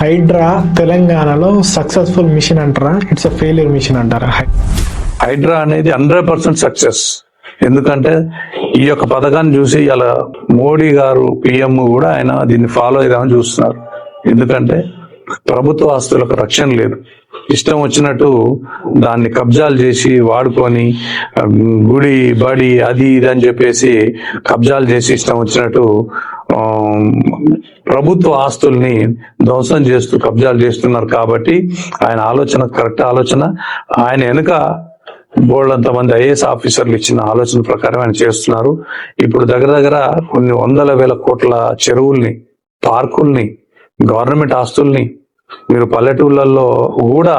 హైడ్రా తెలంగాణలో successful machine అంటారా, it's a failure machine అంటారా? హైడ్రా అనేది 100% సక్సెస్. ఎందుకంటే ఈ యొక్క పథకాన్ని చూసి ఇలా మోడీ గారు పిఎం కూడా ఆయన దీన్ని ఫాలో అయిదామని చూస్తున్నారు. ఎందుకంటే ప్రభుత్వ ఆస్తులకు రక్షణ లేదు. ఇష్టం వచ్చినట్టు దాన్ని కబ్జాలు చేసి వాడుకొని గుడి బడి అది ఇది అని చెప్పేసి కబ్జాలు చేసి ఇష్టం వచ్చినట్టు ప్రభుత్వ ఆస్తుల్ని ధ్వంసం చేస్తూ కబ్జాలు చేస్తున్నారు. కాబట్టి ఆయన ఆలోచన కరెక్ట్ ఆలోచన. ఆయన వెనుక బోర్డు మంది ఐఏఎస్ ఆఫీసర్లు ఇచ్చిన ఆలోచన ప్రకారం ఆయన చేస్తున్నారు. ఇప్పుడు దగ్గర కొన్ని వందల వేల కోట్ల చెరువుల్ని, పార్కుల్ని, గవర్నమెంట్ ఆస్తుల్ని మీరు పల్లెటూళ్ళల్లో కూడా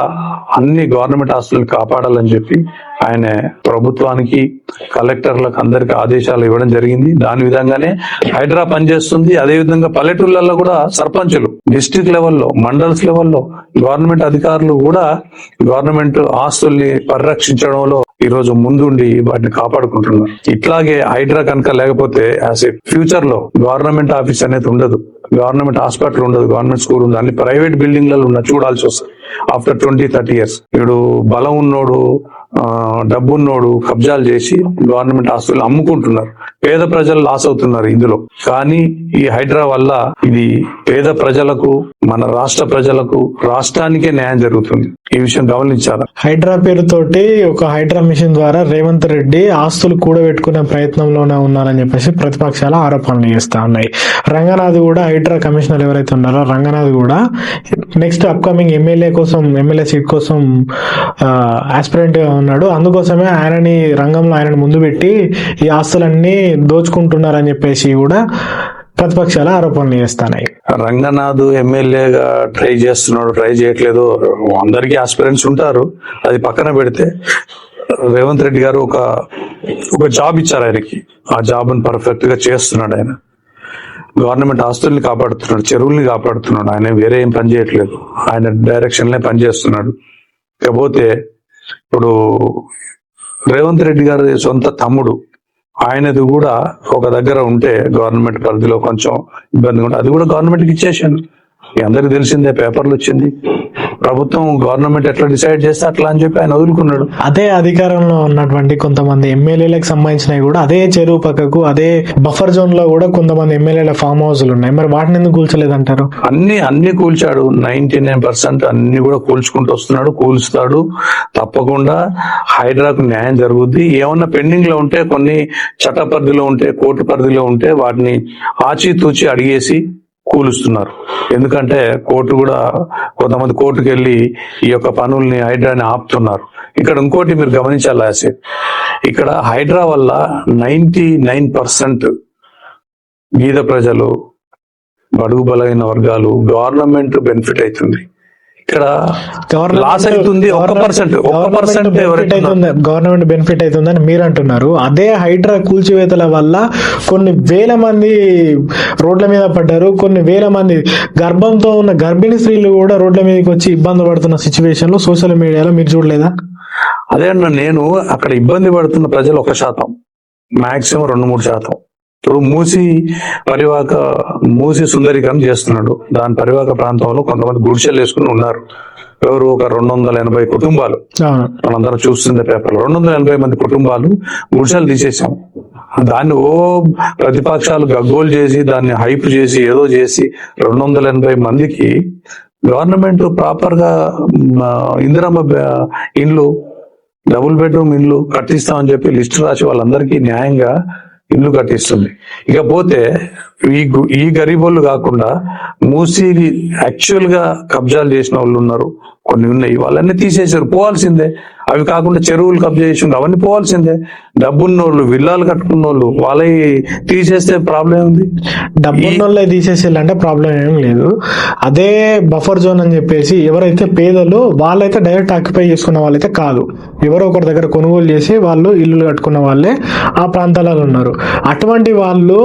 అన్ని గవర్నమెంట్ ఆస్తుల్ని కాపాడాలని చెప్పి ఆయన ప్రభుత్వానికి, కలెక్టర్లకు అందరికి ఆదేశాలు ఇవ్వడం జరిగింది. దాని విధంగానే హైడ్రా పనిచేస్తుంది. అదేవిధంగా పల్లెటూళ్ళల్లో కూడా సర్పంచులు, డిస్ట్రిక్ట్ లెవెల్లో, మండల్స్ లెవెల్లో గవర్నమెంట్ అధికారులు కూడా గవర్నమెంట్ ఆస్తుల్ని పరిరక్షించడంలో ఈ రోజు ముందుండి వాటిని కాపాడుకుంటున్నారు. ఇట్లాగే హైడ్రా కనుక లేకపోతే యాజ్ ఏ ఫ్యూచర్ లో గవర్నమెంట్ ఆఫీస్ అనేది ఉండదు, గవర్నమెంట్ హాస్పిటల్ ఉండదు, గవర్నమెంట్ స్కూల్ ఉండదు, అన్ని ప్రైవేట్ బిల్డింగ్లలో చూడాల్సి వస్తుంది ఆఫ్టర్ 20-30 years. ఇప్పుడు బలం ఉన్నోడు, డబ్బున్నోడు కబ్జాలు చేసి గవర్నమెంట్ ఆస్తులు అమ్ముకుంటున్నారు. పేద ప్రజలు లాస్ అవుతున్నారు ఇందులో. కానీ ఈ హైడ్రా వల్ల ఇది పేద ప్రజలకు, మన రాష్ట్ర ప్రజలకు, రాష్ట్రానికే న్యాయం జరుగుతుంది. ఈ విషయం గమనించాలి. హైడ్రా పేరుతోటి ఒక హైడ్రా మిషన్ ద్వారా రేవంత్ రెడ్డి ఆస్తులు కూడబెట్టుకునే ప్రయత్నంలోనే ఉన్నారని చెప్పేసి ప్రతిపక్షాలు ఆరోపణలు చేస్తా ఉన్నాయి. రంగనాథ్ కూడా హైడ్రా కమిషనర్ ఎవరైతే ఉన్నారో రంగనాథ్ కూడా నెక్స్ట్ అప్కమింగ్ ఎమ్మెల్యే సీట్ కోసం ఆస్పిరెంట్ గా ఉన్నాడు. అందుకోసమే ఆయనని ముందు పెట్టి ఈ ఆస్తులన్నీ దోచుకుంటున్నారని చెప్పేసి కూడా ప్రతిపక్షాలు ఆరోపణలు చేస్తున్నాయి. రంగనాథ్ ఎమ్మెల్యేగా ట్రై చేస్తున్నాడు, ట్రై చేయట్లేదు, అందరికీ ఆస్పిరెంట్స్ ఉంటారు. అది పక్కన పెడితే రేవంత్ రెడ్డి గారు ఒక జాబ్ ఇచ్చారు ఆయనకి. ఆ జాబ్ ని పర్ఫెక్ట్ గా చేస్తున్నాడు. ఆయన గవర్నమెంట్ ఆస్తుల్ని కాపాడుతున్నాడు, చెరువుల్ని కాపాడుతున్నాడు. ఆయన వేరే ఏం పని చేయట్లేదు, ఆయన డైరెక్షన్ లే పని చేస్తున్నాడు. కాకపోతే ఇప్పుడు రేవంత్ రెడ్డి గారి సొంత తమ్ముడు, ఆయనది కూడా ఒక దగ్గర ఉంటే గవర్నమెంట్ పరిధిలో కొంచెం ఇబ్బందిగా ఉంటుంది. అది కూడా గవర్నమెంట్కి ఇచ్చేసాను. అందరికి తెలిసిందే, పేపర్లు వచ్చింది. ప్రభుత్వం గవర్నమెంట్ ఎట్లా డిసైడ్ చేస్తే అట్లా అని చెప్పి ఆయన వదులుకున్నాడు. అదే అధికారంలో ఉన్నటువంటి కొంతమంది ఎమ్మెల్యేలకు సంబంధించినవి కూడా అదే చెరువు పక్కకు, అదే బఫర్ జోన్ లో కూడా కొంతమంది ఎమ్మెల్యేల ఫామ్ హౌస్లు ఉన్నాయి. మరి వాటిని ఎందుకు కూల్చలేదంటారు? అన్ని కూల్చాడు. 99% అన్ని కూడా కూల్చుకుంటూ వస్తున్నాడు, కూల్స్తాడు. తప్పకుండా హైడ్రాకు న్యాయం జరుగుద్ది. ఏమన్నా పెండింగ్ లో ఉంటే, కొన్ని చట్ట పరిధిలో ఉంటే, కోర్టు పరిధిలో ఉంటే వాటిని ఆచితూచి అడిగేసి కూలుస్తున్నారు. ఎందుకంటే కోర్టు కూడా, కొంతమంది కోర్టుకు వెళ్ళి ఈ యొక్క పనుల్ని, హైడ్రాని ఆపుతున్నారు. ఇక్కడ ఇంకోటి మీరు గమనించాలి, ఇక్కడ హైడ్రా వల్ల 99% బీద ప్రజలు, బడుగు బలైన వర్గాలు, గవర్నమెంట్ బెనిఫిట్ అవుతుంది. ఇక్కడ లాస్ అవుతుంది 1%. గవర్నమెంట్ బెనిఫిట్ అవుతుందని మీరు అంటున్నారు. అదే హైడ్రా కూల్చివేతల వల్ల కొన్ని వేల మంది రోడ్ల మీద పడ్డారు. కొన్ని వేల మంది గర్భంతో ఉన్న గర్భిణీ స్త్రీలు కూడా రోడ్ల మీదకి వచ్చి ఇబ్బంది పడుతున్న సిచ్యువేషన్ లో సోషల్ మీడియాలో మీరు చూడలేదా? అదే అన్న, నేను అక్కడ ఇబ్బంది పడుతున్న ప్రజలు 1%, మాక్సిమం 2-3%. ఇప్పుడు మూసి సుందరీకరణ చేస్తున్నాడు. దాని పరివాహక ప్రాంతంలో కొంతమంది గుడిసెలు వేసుకుని ఉన్నారు. ఎవరు? ఒక 280 కుటుంబాలు. మనందరం చూస్తుంది పేపర్లో. 280 మంది కుటుంబాలు గుడిసెలు తీసేసాం. దాన్ని ప్రతిపక్షాలు గగ్గోలు చేసి, దాన్ని హైప్ చేసి, ఏదో చేసి 280 మందికి గవర్నమెంట్ ప్రాపర్ గా ఇందిరమ్మ ఇండ్లు, డబుల్ బెడ్రూమ్ ఇండ్లు కట్టిస్తామని చెప్పి లిస్టు రాసి వాళ్ళందరికీ న్యాయంగా ఇల్లు కట్టిస్తుంది. ఇకపోతే ఈ గరీబోళ్ళు కాకుండా మూసి యాక్చువల్ గా కబ్జాలు చేసిన వాళ్ళు ఉన్నారు, కొన్ని ఉన్నాయి. వాళ్ళన్నీ తీసేసారు, పోవాల్సిందే. అవి కాకుండా చెరువులు కబ్జా చేసి అవన్నీ పోవాల్సిందే. డబ్బున్నోళ్ళు, విల్లాలు కట్టుకున్నోళ్ళు, వాళ్ళవి తీసేస్తే ప్రాబ్లం ఉంది. డబ్బున్నోళ్ళే తీసేసేయాలంటే ప్రాబ్లం ఏం లేదు. అదే బఫర్ జోన్ అని చెప్పేసి ఎవరైతే పేదలు వాళ్ళైతే డైరెక్ట్ ఆక్యుపై చేసుకున్న వాళ్ళైతే కాదు, ఎవరో ఒకరి దగ్గర కొనుగోలు చేసి వాళ్ళు ఇల్లు కట్టుకున్న వాళ్ళే ఆ ప్రాంతాలలో ఉన్నారు. అటువంటి వాళ్ళు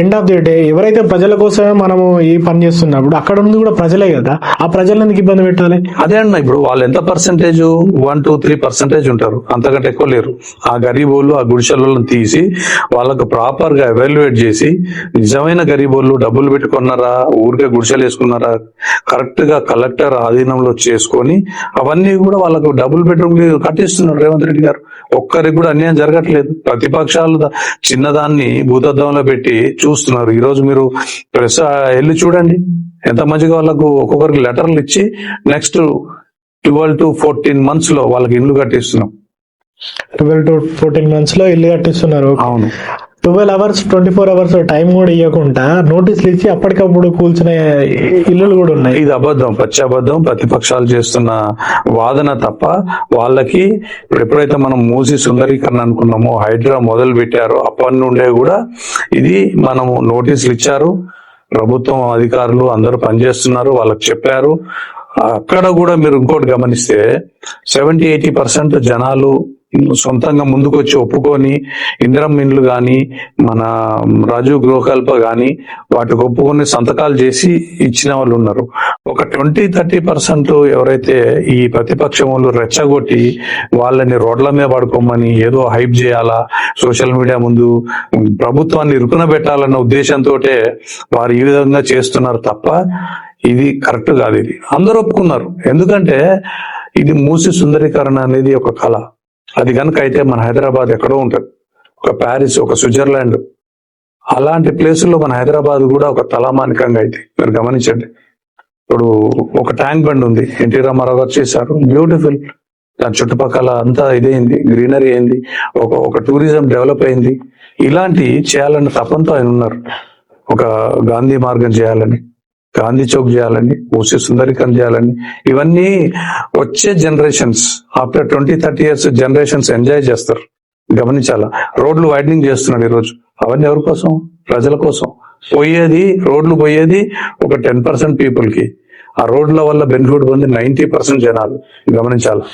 ఎండ్ ఆఫ్ ది డే ఎవరైతే ప్రజల కోసమే మనము ఈ పని చేస్తున్నప్పుడు అక్కడ ఉంది కూడా ప్రజలే కదా, ఆ ప్రజలను ఎందుకు ఇబ్బంది పెట్టాలి? అదే ఎవరైనా ఇప్పుడు వాళ్ళు ఎంత పర్సెంటేజ్ 1-3% ఉంటారు, అంతకంటే ఎక్కువ లేరు. ఆ గరీబోళ్ళు ఆ గుడిసెలను తీసి వాళ్ళకు ప్రాపర్ గా ఎవాల్యుయేట్ చేసి నిజమైన గరీబోళ్ళు డబ్బులు పెట్టుకున్నారా, ఊరికే గుడిసెలు వేసుకున్నారా, కరెక్ట్ గా కలెక్టర్ ఆధీనంలో చేసుకొని అవన్నీ కూడా వాళ్ళకు డబుల్ బెడ్రూమ్ కట్టిస్తున్నారు రేవంత్ రెడ్డి గారు. ఒక్కరికి కూడా అన్యాయం జరగట్లేదు. ప్రతిపక్షాలు చిన్నదాన్ని భూతద్దంలో పెట్టి చూస్తున్నారు. ఈ రోజు మీరు ప్రెస్ వెళ్ళి చూడండి ఎంత మంచిగా వాళ్ళకు ఒక్కొక్కరికి లెటర్లు ఇచ్చి నెక్స్ట్ 12-14 months లో వాళ్ళకి ఇల్లు కట్టిస్తున్నాం. 12-14 months లో ఇల్లు కట్టిస్తున్నారు. అవును, 12 hours 24 hours టైం కూడా ఇవ్వకుండా నోటీసులు ఇచ్చి అప్పటికప్పుడు కూల్చిన ఇల్లులు కూడా ఉన్నాయి. ఇది అబద్ధం, పచ్చి అబద్ధం, ప్రతిపక్షాలు చేస్తున్న వాదన తప్ప వాళ్ళకి ఎప్పుడైతే మనం మూసి సుందరీకరణ అనుకున్నామో, హైడ్రా మొదలు పెట్టారో అప్పటి నుండే కూడా ఇది మనము నోటీసులు ఇచ్చారు. ప్రభుత్వం అధికారులు అందరూ పనిచేస్తున్నారు, వాళ్ళకి చెప్పారు. అక్కడ కూడా మీరు ఇంకోటి గమనిస్తే 70-80% జనాలు సొంతంగా ముందుకు వచ్చి ఒప్పుకొని ఇందిరమ్మ ఇండ్లు కానీ మన రాజీవ్ గృహకల్ప కానీ వాటికి ఒప్పుకొని సంతకాలు చేసి ఇచ్చిన వాళ్ళు ఉన్నారు. ఒక 20-30% ఎవరైతే ఈ ప్రతిపక్షం వాళ్ళు రెచ్చగొట్టి వాళ్ళని రోడ్ల మీద పడుకోమని ఏదో హైప్ చేయాలా, సోషల్ మీడియా ముందు ప్రభుత్వాన్ని ఇరుకున పెట్టాలన్న ఉద్దేశంతో వారు ఈ విధంగా చేస్తున్నారు తప్ప ఇది కరెక్ట్ కాదు. ఇది అందరూ ఒప్పుకున్నారు. ఎందుకంటే ఇది మూసి సుందరీకరణ అనేది ఒక కళ. అది కనుక అయితే మన హైదరాబాద్ ఎక్కడో ఉంటుంది, ఒక ప్యారిస్, ఒక స్విట్జర్లాండ్, అలాంటి ప్లేసుల్లో మన హైదరాబాద్ కూడా ఒక తలమానికంగా అయితే మీరు గమనించండి. ఇప్పుడు ఒక ట్యాంక్ బండ్ ఉంది, ఎన్టీ రామారావు గారు చేశారు, బ్యూటిఫుల్. దాని చుట్టుపక్కల అంతా ఇదైంది, గ్రీనరీ అయింది, ఒక టూరిజం డెవలప్ అయింది. ఇలాంటి చేయాలన్న తపంతో ఆయన ఉన్నారు. ఒక గాంధీ మార్గం చేయాలని, గాంధీ చౌక్ చేయాలని, మూసి సుందరీకరణ చేయాలని, ఇవన్నీ వచ్చే generations after 20-30 years generations enjoy చేస్తారు. గమనించాలా. రోడ్లు వైడనింగ్ చేస్తున్నాడు ఈరోజు. అవన్నీ ఎవరి కోసం? ప్రజల కోసం. రోడ్లు పోయేది ఒక 10% పీపుల్ కి. ఆ రోడ్ల వల్ల బెనిఫిట్ పొంది 90% జనాలు. గమనించాలా.